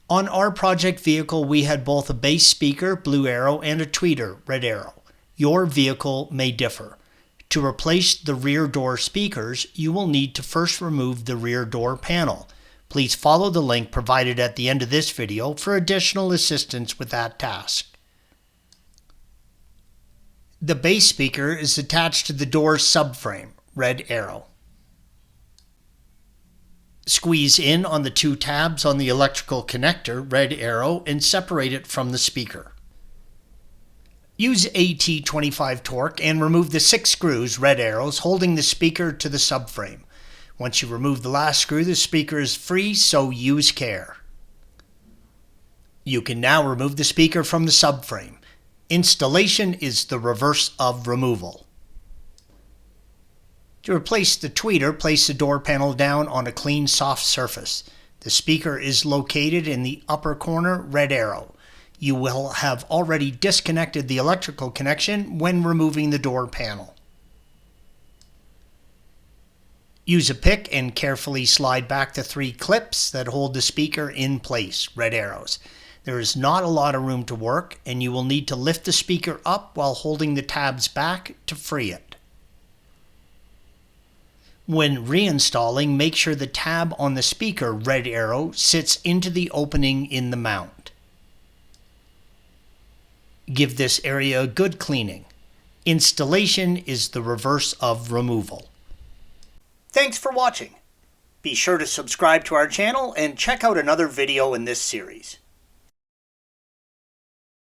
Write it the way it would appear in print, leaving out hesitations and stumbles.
On our project vehicle, we had both a bass speaker, blue arrow, and a tweeter, red arrow. Your vehicle may differ. To replace the rear door speakers, you will need to first remove the rear door panel. Please follow the link provided at the end of this video for additional assistance with that task. The bass speaker is attached to the door subframe, red arrow. Squeeze in on the two tabs on the electrical connector, red arrow, and separate it from the speaker. Use AT25 torque and remove the 6 screws, red arrows, holding the speaker to the subframe. Once you remove the last screw, the speaker is free, so use care. You can now remove the speaker from the subframe. Installation is the reverse of removal. To replace the tweeter, place the door panel down on a clean, soft surface. The speaker is located in the upper corner, red arrow. You will have already disconnected the electrical connection when removing the door panel. Use a pick and carefully slide back the 3 clips that hold the speaker in place, red arrows. There is not a lot of room to work, and you will need to lift the speaker up while holding the tabs back to free it. When reinstalling, make sure the tab on the speaker, red arrow, sits into the opening in the mount. Give this area a good cleaning. Installation is the reverse of removal. Thanks for watching. Be sure to subscribe to our channel and check out another video in this series.